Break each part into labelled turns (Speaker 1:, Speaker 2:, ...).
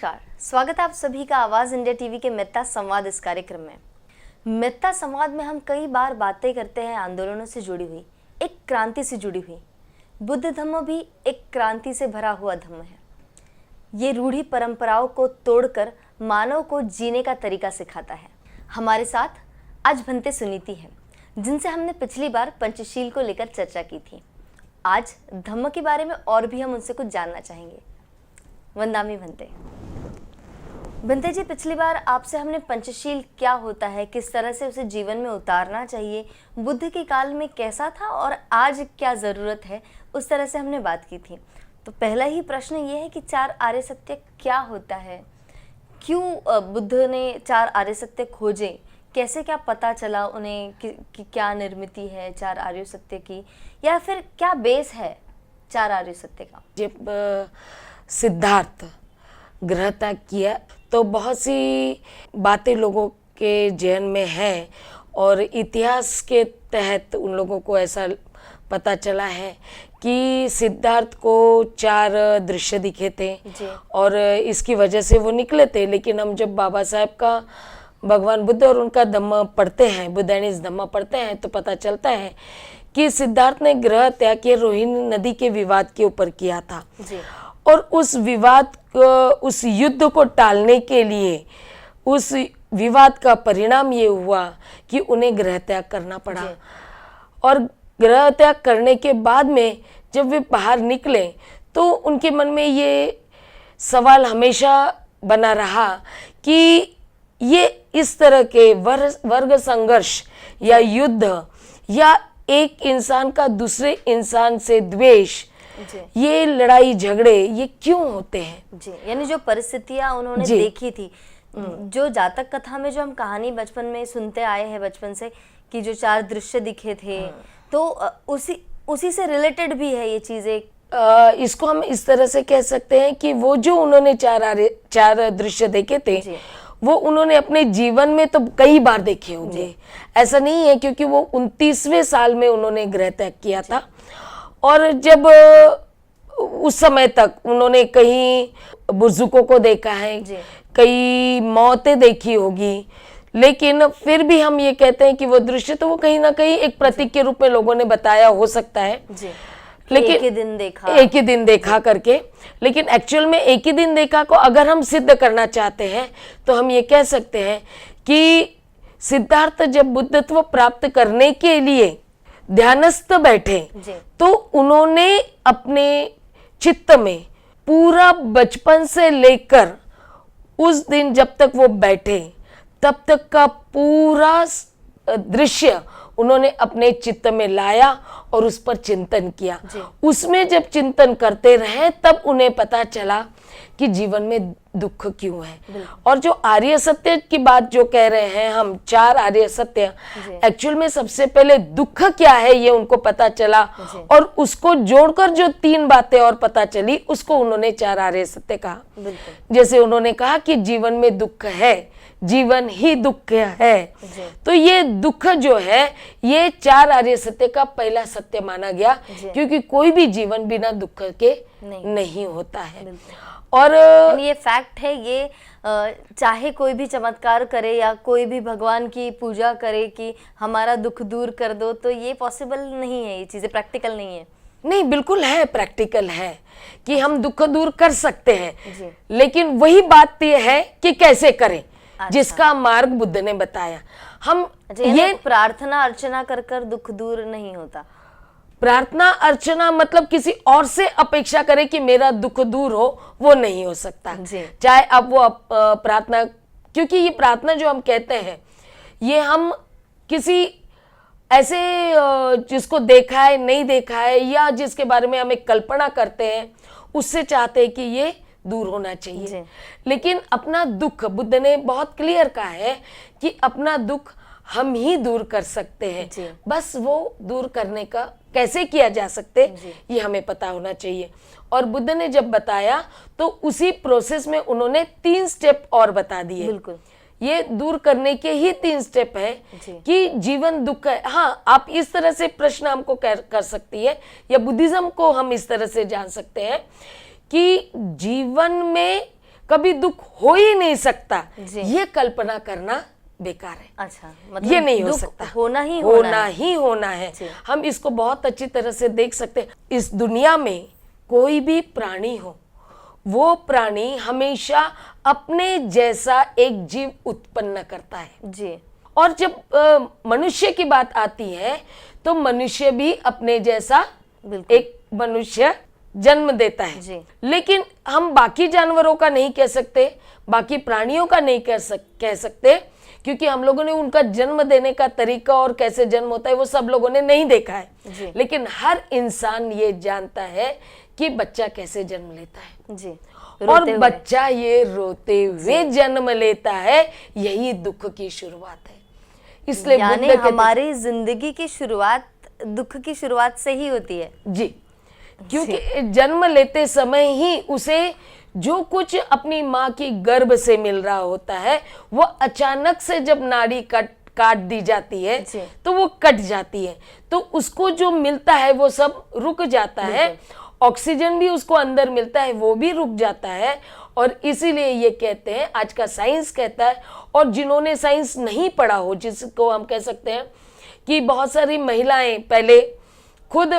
Speaker 1: नमस्कार, स्वागत है आप सभी का आवाज़ इंडिया टीवी के मित्ता संवाद इस कार्यक्रम में। मित्ता संवाद में हम कई बार बातें करते हैं आंदोलनों से जुड़ी हुई, एक क्रांति से जुड़ी हुई। बुद्ध धम्म भी एक क्रांति से भरा हुआ धम्म है। ये रूढ़ी परंपराओं को तोड़कर मानव को जीने का तरीका सिखाता है। हमारे साथ आज भंते सुनीति हैं, जिनसे हमने पिछली बार पंचशील को लेकर चर्चा की थी। आज धम्म के बारे में और भी हम उनसे कुछ जानना चाहेंगे। वंदामी भंते। भंते जी, पिछली बार आपसे हमने पंचशील क्या होता है, किस तरह से उसे जीवन में उतारना चाहिए, बुद्ध के काल में कैसा था और आज क्या ज़रूरत है, उस तरह से हमने बात की थी। तो पहला ही प्रश्न ये है कि चार आर्य सत्य क्या होता है? क्यों बुद्ध ने चार आर्य सत्य खोजे? कैसे क्या पता चला उन्हें कि क्या निर्मिति है चार आर्य सत्य की, या फिर क्या बेस है चार आर्य सत्य का?
Speaker 2: जब सिद्धार्थ ग्रह त्याग किया तो बहुत सी बातें लोगों के जहन में हैं और इतिहास के तहत उन लोगों को ऐसा पता चला है कि सिद्धार्थ को चार दृश्य दिखे थे और इसकी वजह से वो निकले थे। लेकिन हम जब बाबा साहब का भगवान बुद्ध और उनका धम्म पढ़ते हैं, बुद्धाइनिस धम्म पढ़ते हैं, तो पता चलता है कि सिद्धार्थ ने ग्रह त्याग के रोहिणी नदी के विवाद के ऊपर किया था और उस विवाद को, उस युद्ध को टालने के लिए उस विवाद का परिणाम ये हुआ कि उन्हें ग्रह त्याग करना पड़ा। और ग्रह त्याग करने के बाद में जब वे बाहर निकले तो उनके मन में ये सवाल हमेशा बना रहा कि ये इस तरह के वर्ग संघर्ष या युद्ध या एक इंसान का दूसरे इंसान से द्वेष, ये लड़ाई झगड़े ये क्यों होते हैं
Speaker 1: जी? यानी जो परिस्थितियां उन्होंने देखी थी, जो जातक कथा में जो हम कहानी बचपन में सुनते आए हैं बचपन से कि जो चार दृश्य दिखे थे, तो उसी से रिलेटेड भी है ये चीजें।
Speaker 2: इसको हम इस तरह से कह सकते हैं कि वो जो उन्होंने चार दृश्य देखे थे वो उन्होंने अपने जीवन में तो कई बार देखे होंगे। ऐसा नहीं है, क्योंकि वो 29वें साल में उन्होंने ग्रह त्याग किया था और जब उस समय तक उन्होंने कहीं बुजुर्गों को देखा है, कई मौतें देखी होगी, लेकिन फिर भी हम ये कहते हैं कि वो दृश्य तो वो कहीं ना कहीं एक प्रतीक के रूप में लोगों ने बताया हो सकता है लेकिन
Speaker 1: एक ही दिन देखा
Speaker 2: करके। लेकिन एक्चुअल में एक ही दिन देखा को अगर हम सिद्ध करना चाहते हैं तो हम ये कह सकते हैं कि सिद्धार्थ जब बुद्धत्व प्राप्त करने के लिए ध्यानस्थ बैठे तो उन्होंने अपने चित्त में पूरा बचपन से लेकर उस दिन जब तक वो बैठे तब तक का पूरा दृश्य उन्होंने अपने चित्त में लाया और उस पर चिंतन किया। उसमें जब चिंतन करते रहे तब उन्हें पता चला कि जीवन में दुख क्यों है। और जो आर्य सत्य की बात जो कह रहे हैं हम, चार आर्य सत्य, एक्चुअल में सबसे पहले दुख क्या है ये उनको पता चला और उसको जोड़कर जो तीन बातें और पता चली उसको उन्होंने चार आर्य सत्य कहा। जैसे उन्होंने कहा कि जीवन में दुख है, जीवन ही दुख है, तो ये दुख जो है ये चार आर्य सत्य का पहला सत्य माना गया, क्योंकि कोई भी जीवन बिना दुख के नहीं होता है। और
Speaker 1: ये फैक्ट है, ये चाहे कोई भी चमत्कार करे या कोई भी भगवान की पूजा करे कि हमारा दुख दूर कर दो, तो ये पॉसिबल नहीं है, ये चीजें प्रैक्टिकल नहीं है।
Speaker 2: नहीं, बिल्कुल है, प्रैक्टिकल है कि हम दुख दूर कर सकते हैं, लेकिन वही बात ये है कि कैसे करें। जिसका मार्ग बुद्ध ने बताया। हम
Speaker 1: ये प्रार्थना अर्चना कर कर दुख दूर नहीं होता।
Speaker 2: प्रार्थना अर्चना मतलब किसी और से अपेक्षा करे कि मेरा दुख दूर हो, वो नहीं हो सकता। चाहे अब वो प्रार्थना, क्योंकि ये प्रार्थना जो हम कहते हैं ये हम किसी ऐसे जिसको देखा है नहीं देखा है या जिसके बारे में हम एक कल्पना करते हैं उससे चाहते हैं कि ये दूर होना चाहिए। लेकिन अपना दुख बुद्ध ने बहुत क्लियर कहा है कि अपना दुख हम ही दूर कर सकते हैं। बस वो दूर करने का कैसे किया जा सकते ये हमें पता होना चाहिए। और बुद्ध ने जब बताया तो उसी प्रोसेस में उन्होंने 3 स्टेप और बता दिए।
Speaker 1: बिल्कुल,
Speaker 2: ये दूर करने के ही 3 स्टेप है कि जीवन दुख है। हाँ, आप इस तरह से प्रश्न हमको कर सकती है या बुद्धिज्म को हम इस तरह से जान सकते हैं कि जीवन में कभी दुख हो ही नहीं सकता,
Speaker 1: जी।
Speaker 2: ये कल्पना करना बेकार है।
Speaker 1: अच्छा, मतलब
Speaker 2: ये नहीं हो
Speaker 1: दुख
Speaker 2: सकता,
Speaker 1: होना ही
Speaker 2: होना है।
Speaker 1: जी।
Speaker 2: हम इसको बहुत अच्छी तरह से देख सकते हैं। इस दुनिया में कोई भी प्राणी हो, वो प्राणी हमेशा अपने जैसा एक जीव उत्पन्न करता है।
Speaker 1: जी।
Speaker 2: और जब मनुष्य की बात आती है तो मनुष्य भी अपने जैसा
Speaker 1: बिल्कुल।
Speaker 2: एक मनुष्य जन्म देता है।
Speaker 1: जी।
Speaker 2: लेकिन हम बाकी जानवरों का नहीं कह सकते, बाकी प्राणियों का नहीं कह सकते, क्योंकि हम लोगों ने उनका जन्म देने का तरीका और कैसे जन्म होता है वो सब लोगों ने नहीं देखा है।
Speaker 1: जी।
Speaker 2: लेकिन हर इंसान ये जानता है कि बच्चा कैसे जन्म लेता है।
Speaker 1: जी।
Speaker 2: और
Speaker 1: रोते हुए।
Speaker 2: बच्चा ये रोते हुए जन्म लेता है, यही दुख की शुरुआत है। इसलिए
Speaker 1: यानी
Speaker 2: बुद्ध कहते-
Speaker 1: हमारी जिंदगी की शुरुआत दुख की शुरुआत से ही होती है।
Speaker 2: जी, क्योंकि जन्म लेते समय ही उसे जो कुछ अपनी माँ की गर्भ से मिल रहा होता है, वो अचानक से जब नाड़ी काट दी जाती है
Speaker 1: जी।
Speaker 2: तो वो कट जाती है, तो उसको जो मिलता है वो सब रुक जाता है। ऑक्सीजन भी उसको अंदर मिलता है, वो भी रुक जाता है। और इसीलिए ये कहते हैं, आज का साइंस कहता है, और जिन्होंने साइंस नहीं पढ़ा हो, जिसको हम कह सकते हैं कि बहुत सारी महिलाएं पहले खुद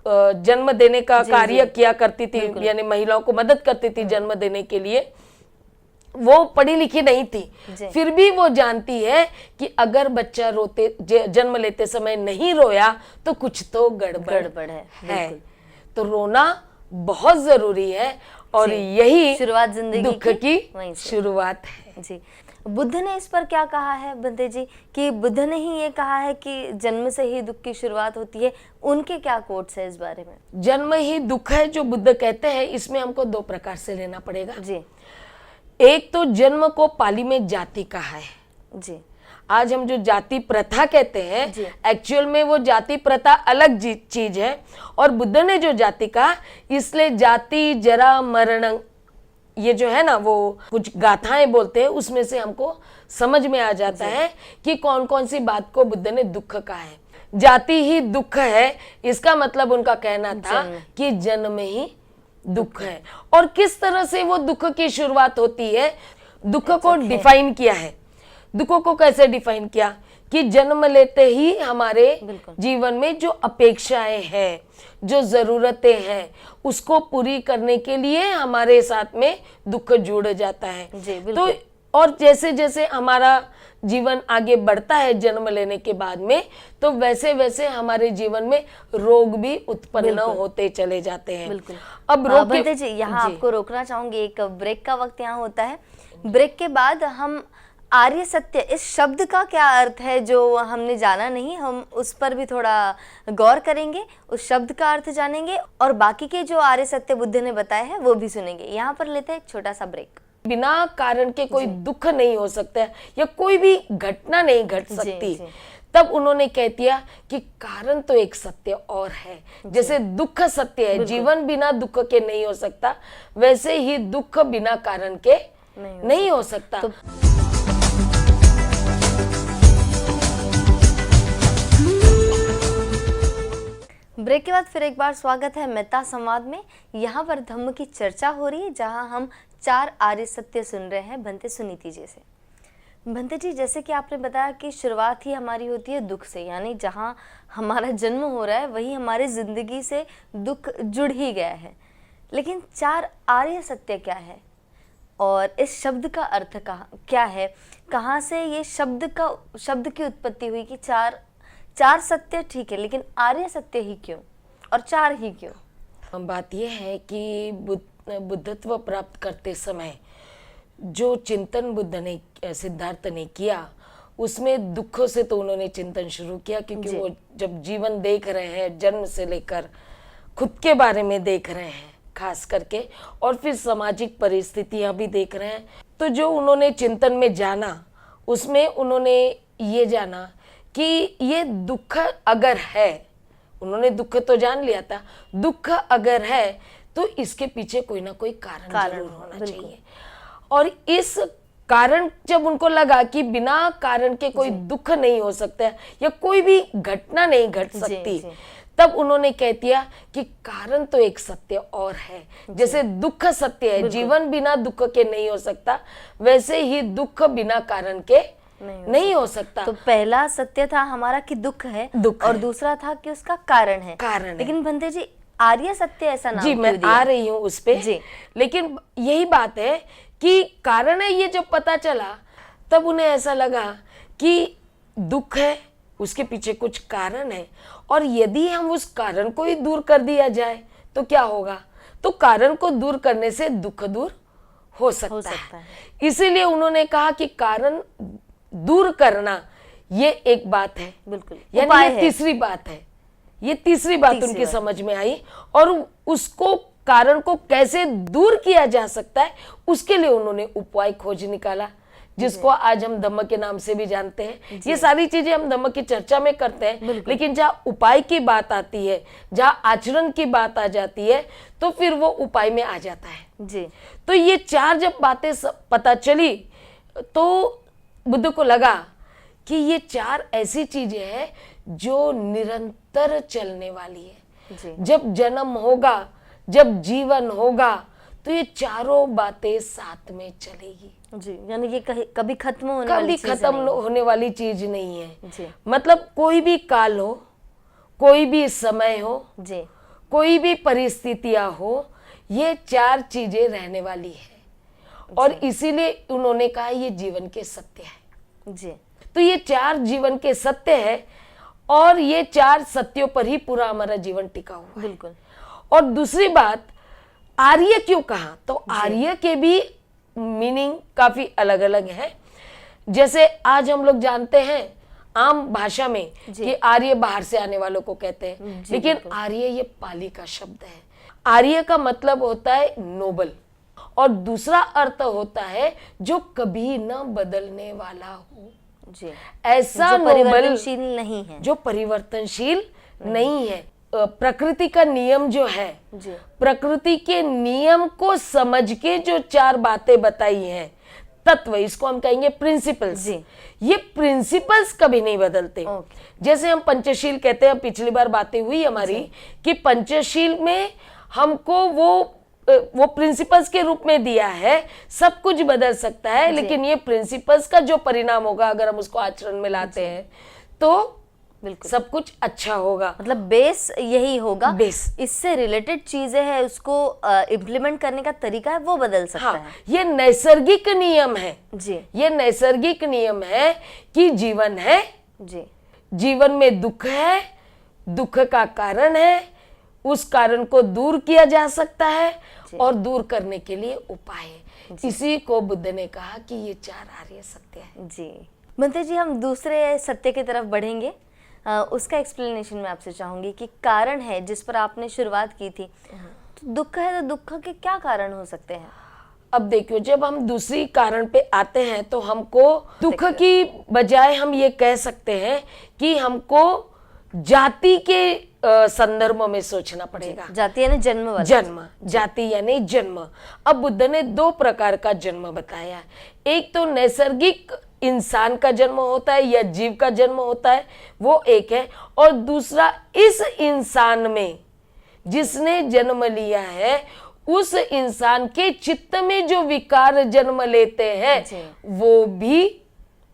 Speaker 2: जन्म देने का कार्य किया करती थी, यानी महिलाओं को मदद करती थी जन्म देने के लिए, वो पढ़ी लिखी नहीं थी, फिर भी वो जानती है कि अगर बच्चा जन्म लेते समय नहीं रोया तो कुछ तो गड़बड़ है। तो रोना बहुत जरूरी है, और यही
Speaker 1: शुरुआत जिंदगी
Speaker 2: दुख की शुरुआत है।
Speaker 1: जी। बुद्ध ने इस पर क्या कहा है बंदे जी, कि बुद्ध ने ही ये कहा है कि जन्म से ही दुख की शुरुआत होती है, उनके क्या कोट्स है इस बारे में?
Speaker 2: जन्म ही दुख है जो बुद्ध कहते हैं, इसमें हमको दो प्रकार से लेना पड़ेगा।
Speaker 1: जी।
Speaker 2: एक तो जन्म को पाली में जाति कहा है।
Speaker 1: जी।
Speaker 2: आज हम जो जाति प्रथा कहते हैं, एक्चुअल में वो जाति प्रथा अलग चीज है, और बुद्ध ने जो जाति कहा, इसलिए जाति जरा मरण, ये जो है ना, वो कुछ गाथाएं बोलते हैं, उसमें से हमको समझ में आ जाता है कि कौन कौन सी बात को बुद्ध ने दुख कहा है। जाति ही दुख है, इसका मतलब उनका कहना था कि जन्म ही दुख है। और किस तरह से वो दुख की शुरुआत होती है, दुख को डिफाइन किया है। दुखों को कैसे डिफाइन किया कि जन्म लेते ही हमारे जीवन में जो अपेक्षाएं हैं, जो जरूरतें हैं, उसको पूरी करने के लिए हमारे साथ में दुख जुड़ जाता है। तो और जैसे जैसे हमारा जीवन आगे बढ़ता है जन्म लेने के बाद में, तो वैसे वैसे हमारे जीवन में रोग भी उत्पन्न होते चले जाते हैं।
Speaker 1: अब रोग जी, यहाँ आपको रोकना चाहूंगी, एक ब्रेक का वक्त यहाँ होता है। ब्रेक के बाद हम आर्य सत्य, इस शब्द का क्या अर्थ है जो हमने जाना नहीं, हम उस पर भी थोड़ा गौर करेंगे, उस शब्द का अर्थ जानेंगे, और बाकी के जो आर्य सत्य बुद्ध ने बताए हैं वो भी सुनेंगे। यहाँ पर लेते हैं एक छोटा सा ब्रेक।
Speaker 2: बिना कारण के कोई दुख नहीं हो सकता है, या कोई भी घटना नहीं घट सकती। तब उन्होंने कह दिया कि कारण तो एक सत्य और है। जैसे दुख सत्य है, जीवन बिना दुख के नहीं हो सकता, वैसे ही दुख बिना कारण के नहीं हो सकता।
Speaker 1: ब्रेक के बाद फिर एक बार स्वागत है मेहता संवाद में। यहाँ पर धम्म की चर्चा हो रही है, जहाँ हम 4 आर्य सत्य सुन रहे हैं भंते सुनीति जी से। भंते जी, जैसे कि आपने बताया कि शुरुआत ही हमारी होती है दुख से, यानी जहाँ हमारा जन्म हो रहा है वही हमारी जिंदगी से दुख जुड़ ही गया है। लेकिन 4 आर्य सत्य क्या है, और इस शब्द का अर्थ क्या है, कहाँ से ये शब्द की उत्पत्ति हुई कि चार सत्य ठीक है, लेकिन आर्य सत्य ही क्यों, और 4 ही क्यों?
Speaker 2: बात यह है कि बुद्धत्व प्राप्त करते समय जो चिंतन बुद्ध ने, सिद्धार्थ ने किया, उसमें दुखों से तो उन्होंने चिंतन शुरू किया, क्योंकि वो जब जीवन देख रहे हैं, जन्म से लेकर खुद के बारे में देख रहे हैं खास करके, और फिर सामाजिक परिस्थितियां भी देख रहे हैं, तो जो उन्होंने चिंतन में जाना, उसमें उन्होंने ये जाना कि ये दुख अगर है, उन्होंने दुख तो जान लिया था, दुख अगर है तो इसके पीछे कोई ना कोई कारण जरूर होना चाहिए। और इस कारण जब उनको लगा कि बिना कारण के कोई दुख नहीं हो सकता है, या कोई भी घटना नहीं घट सकती, तब उन्होंने कह दिया कि कारण तो एक सत्य और है। जैसे दुख सत्य है, जीवन बिना दुख के नहीं हो सकता, वैसे ही दुख बिना कारण के नहीं हो सकता।
Speaker 1: तो पहला सत्य था हमारा कि दुख है, और दूसरा था कि उसका कारण है। लेकिन भंते जी, आर्य सत्य ऐसा नाम
Speaker 2: जी, मैं आ रही हूँ उस पे
Speaker 1: जी।
Speaker 2: लेकिन यही बात है कि कारण है, ये जब पता चला तब उन्हें ऐसा लगा कि दुख है, उसके पीछे कुछ कारण है, और यदि हम उस कारण को ही दूर कर दिया जाए तो क्या होगा। तो कारण को दूर करने से दुख दूर हो सकता है। इसीलिए उन्होंने कहा कि कारण दूर करना ये एक बात है।
Speaker 1: बिल्कुल,
Speaker 2: यानी ये तीसरी बात है। ये तीसरी बात उनकी समझ में आई, और उसको कारण को कैसे दूर किया जा सकता है उसके लिए उन्होंने उपाय खोज निकाला, जिसको आज हम धम्म के नाम से भी जानते हैं। ये सारी चीजें हम धम्म की चर्चा में करते हैं, लेकिन जहाँ उपाय की बात आती है, जहाँ आचरण की बात आ जाती है, तो फिर वो उपाय में आ जाता है
Speaker 1: जी।
Speaker 2: तो ये चार जब बातें पता चली तो बुद्ध को लगा कि ये चार ऐसी चीजें हैं जो निरंतर चलने वाली है
Speaker 1: जी।
Speaker 2: जब जन्म होगा, जब जीवन होगा, तो ये चारों बातें साथ में चलेगी
Speaker 1: जी। यानी ये कभी खत्म
Speaker 2: होने वाली चीज नहीं है
Speaker 1: जी।
Speaker 2: मतलब कोई भी काल हो, कोई भी समय हो
Speaker 1: जी,
Speaker 2: कोई भी परिस्थितियां हो, ये चार चीजें रहने वाली है, और इसीलिए उन्होंने कहा ये जीवन के सत्य है
Speaker 1: जी।
Speaker 2: तो ये चार जीवन के सत्य है, और ये चार सत्यों पर ही पूरा हमारा जीवन टिका हुआ है।
Speaker 1: बिल्कुल।
Speaker 2: और दूसरी बात, आर्य क्यों कहा, तो आर्य के भी मीनिंग काफी अलग अलग है। जैसे आज हम लोग जानते हैं आम भाषा में कि आर्य बाहर से आने वालों को कहते हैं, लेकिन आर्य ये पाली का शब्द है। आर्य का मतलब होता है नोबल, और दूसरा अर्थ होता है जो कभी न बदलने वाला हो
Speaker 1: जी।
Speaker 2: ऐसा
Speaker 1: जो परिवर्तनशील नहीं है,
Speaker 2: जो परिवर्तनशील नहीं है। प्रकृति का नियम जो है
Speaker 1: जी।
Speaker 2: प्रकृति के नियम को समझ के जो चार बातें बताई हैं, तत्व, इसको हम कहेंगे प्रिंसिपल्स
Speaker 1: जी।
Speaker 2: ये प्रिंसिपल्स कभी नहीं बदलते। जैसे हम पंचशील कहते हैं, पिछली बार बातें हुई हमारी कि पंचशील में हमको वो प्रिंसिपल्स के रूप में दिया है। सब कुछ बदल सकता है, लेकिन ये प्रिंसिपल्स का जो परिणाम होगा अगर हम उसको आचरण में लाते हैं तो
Speaker 1: बिल्कुल
Speaker 2: सब कुछ अच्छा होगा।
Speaker 1: मतलब बेस यही होगा,
Speaker 2: बेस
Speaker 1: इससे रिलेटेड चीजें हैं, उसको इम्प्लीमेंट करने का तरीका है वो बदल सकता है।
Speaker 2: ये नैसर्गिक नियम है
Speaker 1: जी।
Speaker 2: ये नैसर्गिक नियम है कि जीवन है
Speaker 1: जी।
Speaker 2: जीवन में दुख है, दुख का कारण है, उस कारण को दूर किया जा सकता है, और दूर करने के लिए उपाय है। इसी को बुद्ध ने कहा कि ये चार आर्य सत्य है।
Speaker 1: जी। भंते जी, हम दूसरे सत्य की तरफ बढ़ेंगे। उसका एक्सप्लेनेशन मैं आपसे चाहूंगी कि कारण है जिस पर आपने शुरुआत की थी, तो दुख है तो दुख के क्या कारण हो सकते हैं।
Speaker 2: अब देखियो, जब हम दूसरी कारण पे आते हैं तो हमको दुख की बजाय हम ये कह सकते हैं कि हमको जाति के संदर्भ में सोचना पड़ेगा।
Speaker 1: जाति यानी जन्म वाला।
Speaker 2: जन्म, जाति यानी जन्म। अब बुद्ध ने दो प्रकार का जन्म बताया। एक तो नैसर्गिक इंसान का जन्म होता है या जीव का जन्म होता है, वो एक है, और दूसरा इस इंसान में जिसने जन्म लिया है उस इंसान के चित्त में जो विकार जन्म लेते हैं वो भी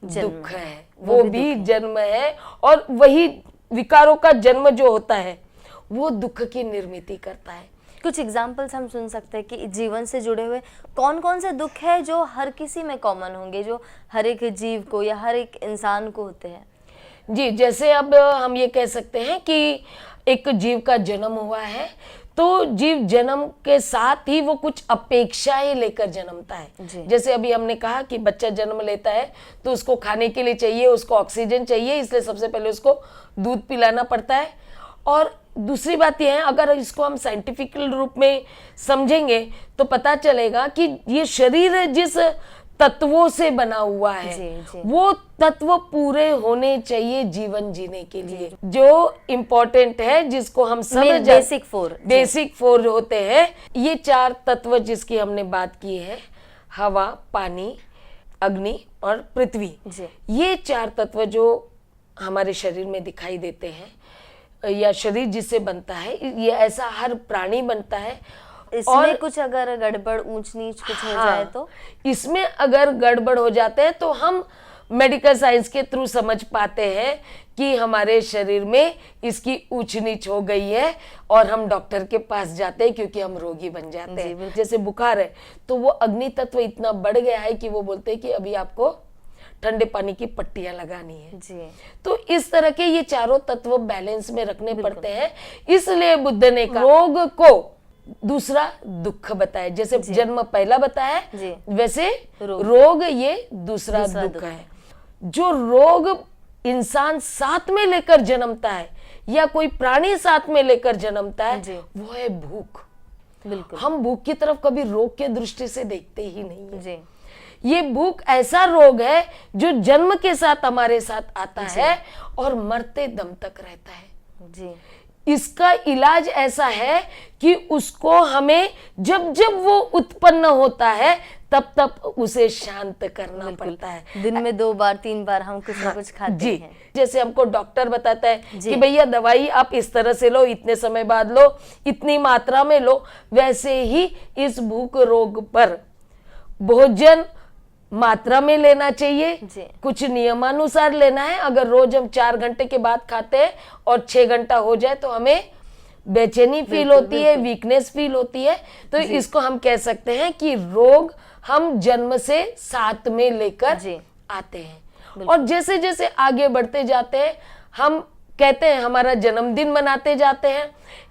Speaker 2: दुख है, वो भी जन्म है, और वही विकारों का जन्म जो होता है वो दुख की निर्मिति करता है।
Speaker 1: कुछ एग्जाम्पल्स हम सुन सकते हैं कि जीवन से जुड़े हुए कौन कौन से दुख है जो हर किसी में कॉमन होंगे, जो हर एक जीव को या हर एक इंसान को होते हैं।
Speaker 2: जी, जैसे अब हम ये कह सकते हैं कि एक जीव का जन्म हुआ है, तो जीव जन्म के साथ ही वो कुछ अपेक्षाएं लेकर जन्मता है। जैसे अभी हमने कहा कि बच्चा जन्म लेता है तो उसको खाने के लिए चाहिए, उसको ऑक्सीजन चाहिए, इसलिए सबसे पहले उसको दूध पिलाना पड़ता है। और दूसरी बात यह है, अगर इसको हम साइंटिफिक रूप में समझेंगे तो पता चलेगा कि ये शरीर जिस तत्वों से बना हुआ है वो तत्व पूरे होने चाहिए जीवन जीने के लिए। जो इम्पोर्टेंट है, जिसको हम समझ, बेसिक फोर होते हैं ये चार तत्व जिसकी हमने बात की है, हवा, पानी, अग्नि और पृथ्वी। ये चार तत्व जो हमारे शरीर में दिखाई देते हैं, या शरीर जिससे बनता है, ये ऐसा हर प्राणी बनता है।
Speaker 1: इसमें कुछ अगर गड़बड़ ऊंच नीच कुछ हो जाए तो
Speaker 2: इसमें अगर गड़बड़ हो जाते हैं तो हम मेडिकल साइंस के थ्रू समझ पाते हैं कि हमारे शरीर में इसकी ऊंच नीच हो गई है और हम डॉक्टर के पास जाते हैं, क्योंकि हम रोगी बन जाते हैं। जैसे बुखार है तो वो अग्नि तत्व इतना बढ़ गया है कि वो बोलते हैं कि अभी आपको ठंडे पानी की पट्टियां लगानी है जी। तो इस तरह के ये चारों तत्व बैलेंस में रखने पड़ते हैं। इसलिए बुद्ध ने रोग को दूसरा दुख बताया। जैसे जन्म पहला बताया वैसे रोग ये दूसरा दुख है। जो रोग इंसान साथ में लेकर जन्मता है या कोई प्राणी साथ में लेकर जन्मता है वो है भूख। बिल्कुल, हम भूख की तरफ कभी रोग के दृष्टि से देखते ही नहीं है जी। ये भूख ऐसा रोग है जो जन्म के साथ हमारे साथ आता है और मरते दम तक रहता है जी। इसका इलाज ऐसा है कि उसको हमें जब जब वो उत्पन्न होता है तब तब उसे शांत करना पड़ता है।
Speaker 1: दिन में 2 बार 3 बार हम कुछ ना कुछ खाते हैं।
Speaker 2: जैसे हमको डॉक्टर बताता है कि भैया दवाई आप इस तरह से लो, इतने समय बाद लो, इतनी मात्रा में लो, वैसे ही इस भूख रोग पर भोजन मात्रा में लेना चाहिए, कुछ नियमानुसार लेना है। अगर रोज हम 4 घंटे के बाद खाते हैं और 6 घंटा हो जाए तो हमें बेचैनी फील होती है, वीकनेस फील होती है। तो इसको हम कह सकते हैं कि रोग हम जन्म से साथ में लेकर आते हैं और जैसे जैसे आगे बढ़ते जाते हैं हम कहते हैं हमारा जन्मदिन मनाते जाते हैं,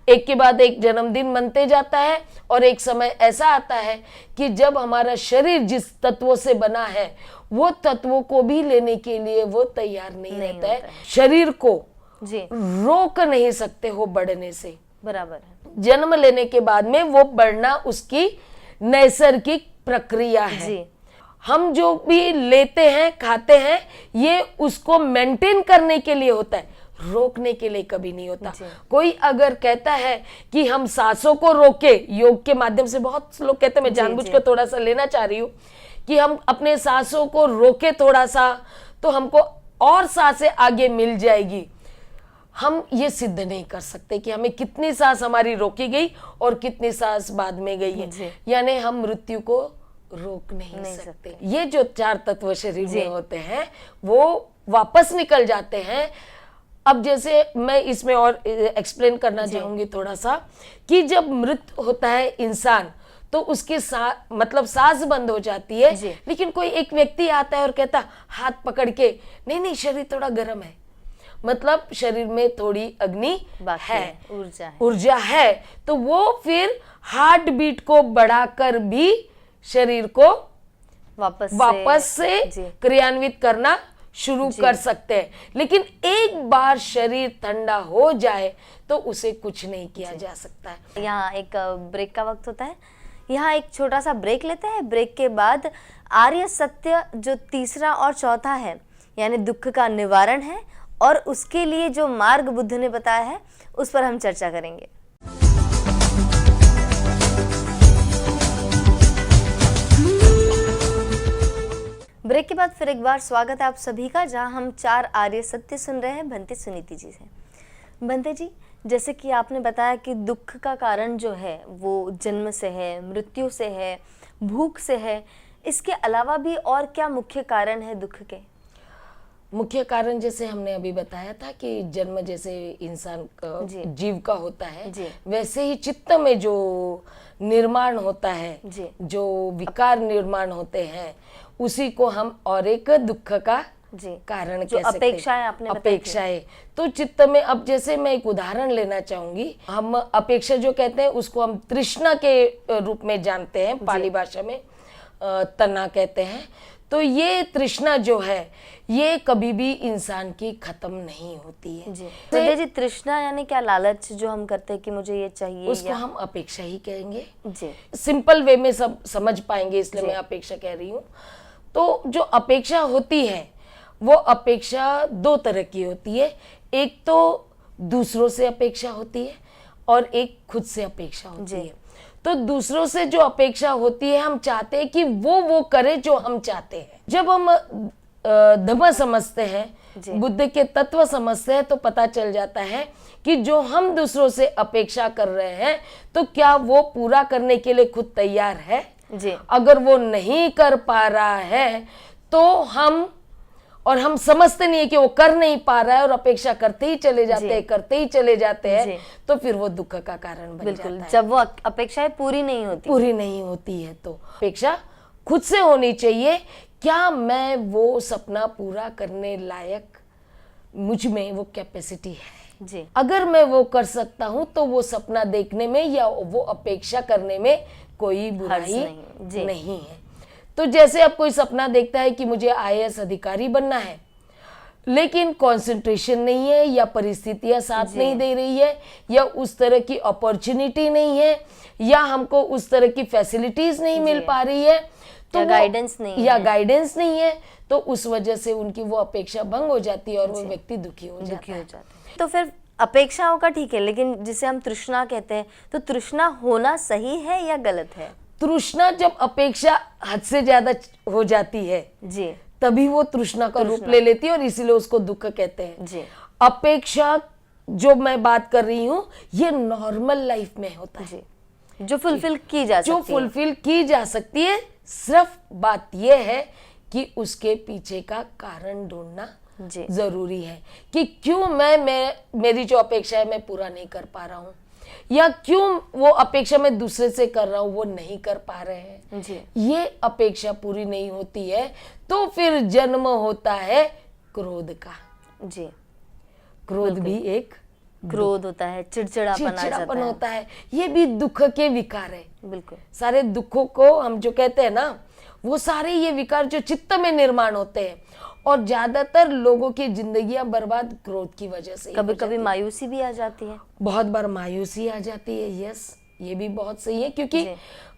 Speaker 2: एक के बाद एक जन्मदिन मनते जाता है और एक समय ऐसा आता है कि जब हमारा शरीर जिस तत्वों से बना है वो तत्वों को भी लेने के लिए वो तैयार नहीं रहता है। शरीर को रोक नहीं सकते हो बढ़ने से, बराबर है। जन्म लेने के बाद में वो बढ़ना उसकी नैसर्गिक प्रक्रिया है। हम जो भी लेते हैं खाते हैं ये उसको मेंटेन करने के लिए होता है, रोकने के लिए कभी नहीं होता। कोई अगर कहता है कि हम सांसों को रोके, योग के माध्यम से बहुत लोग कहते हैं, मैं जानबूझ कर थोड़ा सा लेना चाह रही हूँ कि हम अपने सांसों को रोके थोड़ा सा तो हमको और सांसें आगे मिल जाएगी। हम ये सिद्ध नहीं कर सकते कि हमें कितनी सांस हमारी रोकी गई और कितनी सांस बाद में गई है, यानी हम मृत्यु को रोक नहीं सकते। ये जो 4 तत्व शरीर में होते हैं वो वापस निकल जाते हैं। अब जैसे मैं इसमें और एक्सप्लेन करना चाहूंगी थोड़ा सा कि जब मृत होता है इंसान तो उसकी मतलब सांस बंद हो जाती है, लेकिन कोई एक व्यक्ति आता है और कहता हाथ पकड़ के नहीं शरीर थोड़ा गर्म है, मतलब शरीर में थोड़ी अग्नि है, ऊर्जा है, तो वो फिर हार्ट बीट को बढ़ाकर भी शरीर को वापस से क्रियान्वित करना शुरू कर सकते हैं। लेकिन एक बार शरीर ठंडा हो जाए तो उसे कुछ नहीं किया जा सकता है।
Speaker 1: यहाँ एक ब्रेक का वक्त होता है, यहाँ एक छोटा सा ब्रेक लेते हैं। ब्रेक के बाद आर्य सत्य जो तीसरा और चौथा है यानी दुख का निवारण है और उसके लिए जो मार्ग बुद्ध ने बताया है उस पर हम चर्चा करेंगे। ब्रेक के बाद फिर एक बार स्वागत है आप सभी का, जहां हम 4 आर्य सत्य सुन रहे हैं भंते सुनीति जी से। भंते जी, जैसे कि आपने बताया कि दुख का कारण जो है वो जन्म से है, मृत्यु से है, भूख से है, इसके अलावा भी और क्या मुख्य कारण है दुख के?
Speaker 2: मुख्य कारण जैसे हमने अभी बताया था कि जन्म जैसे इंसान का जीव का होता है वैसे ही चित्त में जो निर्माण होता है, जो विकार निर्माण होते हैं उसी को हम और एक दुख का कारण कह सकते हैं।
Speaker 1: अपेक्षाएं आपने
Speaker 2: अपेक्षाएं तो चित्त में, अब जैसे मैं एक उदाहरण लेना चाहूंगी, हम अपेक्षा जो कहते हैं उसको हम तृष्णा के रूप में जानते हैं, पाली भाषा में तना कहते हैं। तो ये तृष्णा जो है ये कभी भी इंसान की खत्म नहीं होती है
Speaker 1: जी। तृष्णा यानी क्या? लालच जो हम करते हैं कि मुझे ये चाहिए,
Speaker 2: उसको हम अपेक्षा ही कहेंगे जी। सिंपल वे में सब समझ पाएंगे इसलिए मैं अपेक्षा कह रही हूँ। तो जो अपेक्षा होती है वो अपेक्षा 2 तरह की होती है, एक तो दूसरों से अपेक्षा होती है और एक खुद से अपेक्षा होती है। तो दूसरों से जो अपेक्षा होती है हम चाहते हैं कि वो करे जो हम चाहते हैं। जब हम धम्म समझते
Speaker 1: जी।
Speaker 2: हैं, बुद्ध के तत्व समझते हैं, तो पता चल जाता है कि जो हम दूसरों से अपेक्षा कर रहे हैं तो क्या वो पूरा करने के लिए खुद तैयार है।
Speaker 1: जी।
Speaker 2: अगर वो नहीं कर पा रहा है तो हम समझते नहीं है कि वो कर नहीं पा रहा है और अपेक्षा करते ही चले जाते हैं, करते ही चले जाते
Speaker 1: जी।
Speaker 2: हैं, तो फिर वो दुख का कारण बन
Speaker 1: बिल्कुल,
Speaker 2: जाता है।
Speaker 1: जब वो अपेक्षाएं पूरी नहीं होती
Speaker 2: है तो अपेक्षा खुद से होनी चाहिए। क्या मैं वो सपना पूरा करने लायक, मुझ में वो कैपेसिटी है?
Speaker 1: जी।
Speaker 2: अगर मैं वो कर सकता हूं तो वो सपना देखने में या वो अपेक्षा करने में कोई बुराई नहीं है। तो जैसे अब कोई सपना देखता है कि मुझे आईएएस अधिकारी बनना है, लेकिन कंसंट्रेशन नहीं है या परिस्थितियां साथ नहीं दे रही है या उस तरह की अपॉर्चुनिटी नहीं है या हमको उस तरह की फैसिलिटीज नहीं मिल पा रही है, तो गाइडेंस नहीं है, तो उस वजह से उनकी वो अपेक्षा भंग हो जाती है और वो व्यक्ति दुखी हो जाता है।
Speaker 1: तो फिर अपेक्षाओं का ठीक है, लेकिन जिसे हम तृष्णा कहते हैं, तो तृष्णा होना सही है या गलत है?
Speaker 2: तृष्णा जब अपेक्षा हद से ज्यादा हो जाती है
Speaker 1: जी,
Speaker 2: तभी वो तृष्णा का रूप ले लेती है और इसीलिए उसको दुख कहते हैं।
Speaker 1: जी।
Speaker 2: अपेक्षा जो मैं बात कर रही हूँ ये नॉर्मल लाइफ में होता है,
Speaker 1: जी, जो फुलफिल की जा सकती है। सिर्फ बात यह है कि उसके पीछे का कारण ढूंढना जरूरी है कि क्यों मेरी जो अपेक्षा है मैं पूरा नहीं कर पा रहा हूँ, या क्यों वो अपेक्षा मैं दूसरे से कर रहा हूँ वो नहीं कर पा रहे हैं। जी।
Speaker 2: ये अपेक्षा पूरी नहीं होती है तो फिर जन्म होता है क्रोध का।
Speaker 1: जी,
Speaker 2: क्रोध भी एक
Speaker 1: क्रोध होता है, चिड़चिड़ापन
Speaker 2: होता है, ये भी दुख के विकार है।
Speaker 1: बिल्कुल,
Speaker 2: सारे दुखों को हम जो कहते हैं ना, वो सारे ये विकार जो चित्त में निर्माण होते हैं और ज्यादातर लोगों की जिंदगियां बर्बाद क्रोध की वजह से।
Speaker 1: कभी कभी मायूसी भी आ जाती है,
Speaker 2: बहुत बार मायूसी आ जाती है। यस, ये भी बहुत सही है, क्योंकि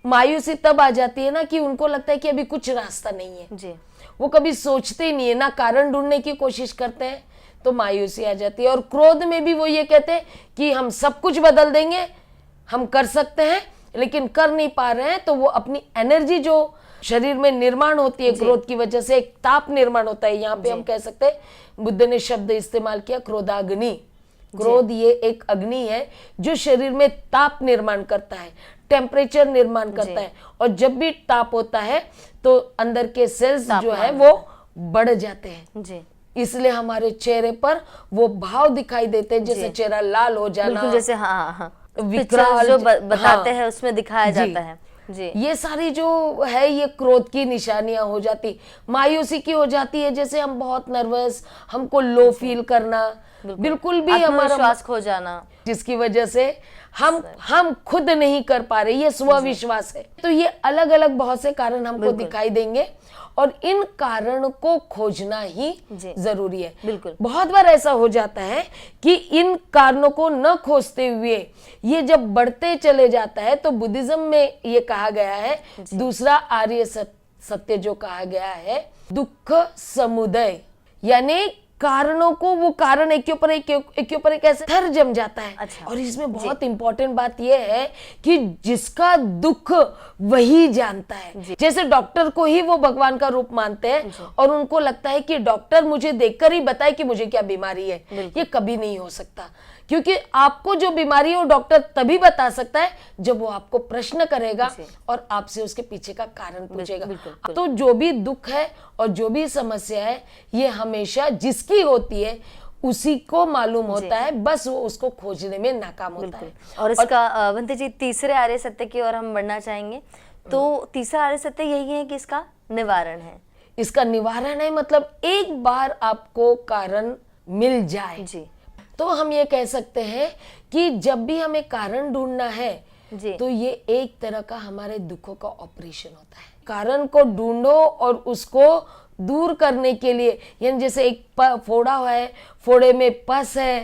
Speaker 2: मायूसी तब आ जाती है ना कि उनको लगता है कि अभी कुछ रास्ता नहीं है।
Speaker 1: जी।
Speaker 2: वो कभी सोचते ही नहीं है, ना कारण ढूंढने की कोशिश करते हैं, तो मायूसी आ जाती है। और क्रोध में भी वो ये कहते हैं कि हम सब कुछ बदल देंगे, हम कर सकते हैं, लेकिन कर नहीं पा रहे हैं, तो वो अपनी एनर्जी जो शरीर में निर्माण होती है क्रोध की वजह से, एक ताप निर्माण होता है। यहाँ पे हम कह सकते हैं, बुद्ध ने शब्द इस्तेमाल किया क्रोधाग्नि। क्रोध ये एक अग्नि है जो शरीर में ताप निर्माण करता है, टेम्परेचर निर्माण करता है, और जब भी ताप होता है तो अंदर के सेल्स जो है वो बढ़ जाते हैं।
Speaker 1: जी।
Speaker 2: इसलिए हमारे चेहरे पर वो भाव दिखाई देते हैं, जैसे चेहरा लाल हो जाना,
Speaker 1: जैसे विकराल जो बताते हैं उसमें दिखाया जाता है। जी।
Speaker 2: ये सारी जो है ये क्रोध की निशानियां हो जाती। मायूसी की हो जाती है, जैसे हम बहुत नर्वस, हमको लो फील करना, बिल्कुल भी हमारा
Speaker 1: विश्वास खो जाना,
Speaker 2: जिसकी वजह से हम खुद नहीं कर पा रहे, ये स्वविश्वास है। तो ये अलग अलग बहुत से कारण हमको दिखाई देंगे और इन कारण को खोजना ही जरूरी है।
Speaker 1: बिल्कुल।
Speaker 2: बहुत बार ऐसा हो जाता है कि इन कारणों को न खोजते हुए ये जब बढ़ते चले जाता है, तो बुद्धिज्म में ये कहा गया है, दूसरा आर्य सत्य जो कहा गया है, दुख समुदय, यानी कारणों को, वो कारण एक के ऊपर एक ऐसे थर जम जाता है।
Speaker 1: अच्छा।
Speaker 2: और इसमें बहुत इंपॉर्टेंट बात यह है कि जिसका दुख वही जानता है। जैसे डॉक्टर को ही वो भगवान का रूप मानते हैं और उनको लगता है कि डॉक्टर मुझे देखकर ही बताए कि मुझे क्या बीमारी है। ये कभी नहीं हो सकता, क्योंकि आपको जो बीमारी है वो डॉक्टर तभी बता सकता है जब वो आपको प्रश्न करेगा और आपसे उसके पीछे का कारण पूछेगा। तो जो भी दुख है और जो भी समस्या है, ये हमेशा जिसकी होती है उसी को मालूम होता है, बस वो उसको खोजने में नाकाम होता है।
Speaker 1: और इसका बंते जी तीसरे आर्य सत्य की ओर हम बढ़ना चाहेंगे। तो तीसरा आर्य सत्य यही है कि इसका निवारण है।
Speaker 2: इसका निवारण है मतलब एक बार आपको कारण मिल जाए
Speaker 1: जी,
Speaker 2: तो हम ये कह सकते हैं कि जब भी हमें कारण ढूंढना है तो ये एक तरह का हमारे दुखों का ऑपरेशन होता है। कारण को ढूंढो और उसको दूर करने के लिए, यानी जैसे एक फोड़ा है, फोड़े में पस है,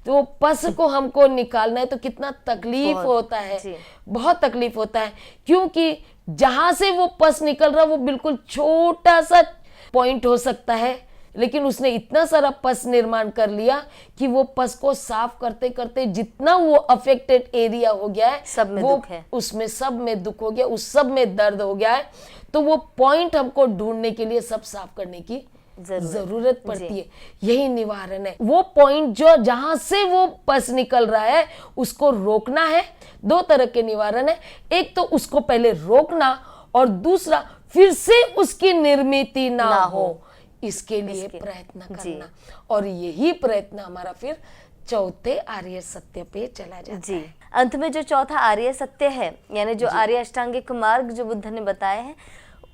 Speaker 2: तो पस को हमको निकालना है तो कितना तकलीफ होता है, बहुत तकलीफ होता है, क्योंकि जहां से वो पस निकल रहा वो बिल्कुल छोटा सा पॉइंट हो सकता है, लेकिन उसने इतना सारा पस निर्माण कर लिया कि वो पस को साफ करते करते जितना वो अफेक्टेड एरिया हो गया है,
Speaker 1: सब में दुख है,
Speaker 2: उसमें सब में दुख हो गया, उस सब में दर्द हो गया है। तो वो पॉइंट हमको ढूंढने के लिए, सब साफ करने की जरूरत पड़ती है, यही निवारण है। वो पॉइंट जो जहां से वो पस निकल रहा है उसको रोकना है। दो तरह के निवारण है, एक तो उसको पहले रोकना और दूसरा फिर से उसकी निर्मिति ना हो, इसके लिए प्रयत्न करना। और यही प्रयत्न हमारा फिर चौथे आर्य सत्य पे चला जाता है।
Speaker 1: अंत में जो चौथा आर्य सत्य है, यानी जो आर्य अष्टांगिक मार्ग जो बुद्ध ने बताए हैं,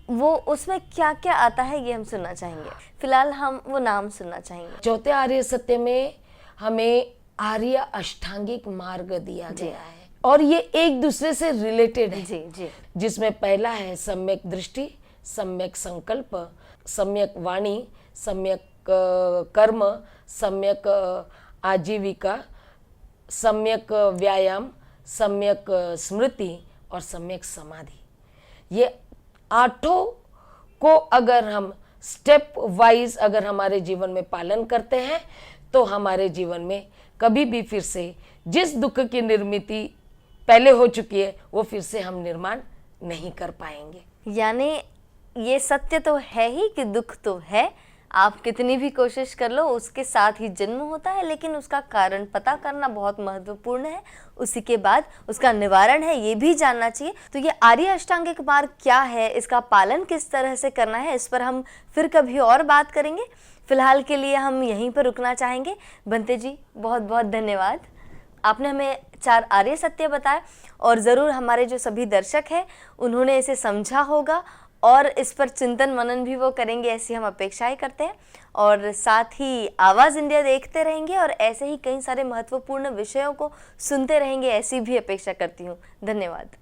Speaker 1: वो उसमें क्या क्या आता है ये हम सुनना चाहेंगे। फिलहाल हम वो नाम सुनना चाहेंगे।
Speaker 2: चौथे आर्य सत्य में हमें आर्य अष्टांगिक मार्ग दिया गया है और ये एक दूसरे से रिलेटेड है।
Speaker 1: जी।
Speaker 2: जिसमें पहला है सम्यक दृष्टि, सम्यक संकल्प, सम्यक वाणी, सम्यक कर्म, सम्यक आजीविका, सम्यक व्यायाम, सम्यक स्मृति और सम्यक समाधि। ये आठों को अगर हम स्टेप वाइज अगर हमारे जीवन में पालन करते हैं तो हमारे जीवन में कभी भी फिर से जिस दुख की निर्मिति पहले हो चुकी है वो फिर से हम निर्माण नहीं कर पाएंगे।
Speaker 1: यानी ये सत्य तो है ही कि दुख तो है, आप कितनी भी कोशिश कर लो उसके साथ ही जन्म होता है, लेकिन उसका कारण पता करना बहुत महत्वपूर्ण है। उसी के बाद उसका निवारण है, ये भी जानना चाहिए। तो ये आर्य अष्टांगिक मार्ग क्या है, इसका पालन किस तरह से करना है, इस पर हम फिर कभी और बात करेंगे। फिलहाल के लिए हम यहीं पर रुकना चाहेंगे। बंते जी, बहुत बहुत धन्यवाद। आपने हमें 4 आर्य सत्य बताए और ज़रूर हमारे जो सभी दर्शक हैं उन्होंने इसे समझा होगा और इस पर चिंतन मनन भी वो करेंगे, ऐसी हम अपेक्षाएं करते हैं। और साथ ही आवाज़ इंडिया देखते रहेंगे और ऐसे ही कई सारे महत्वपूर्ण विषयों को सुनते रहेंगे, ऐसी भी अपेक्षा करती हूँ। धन्यवाद।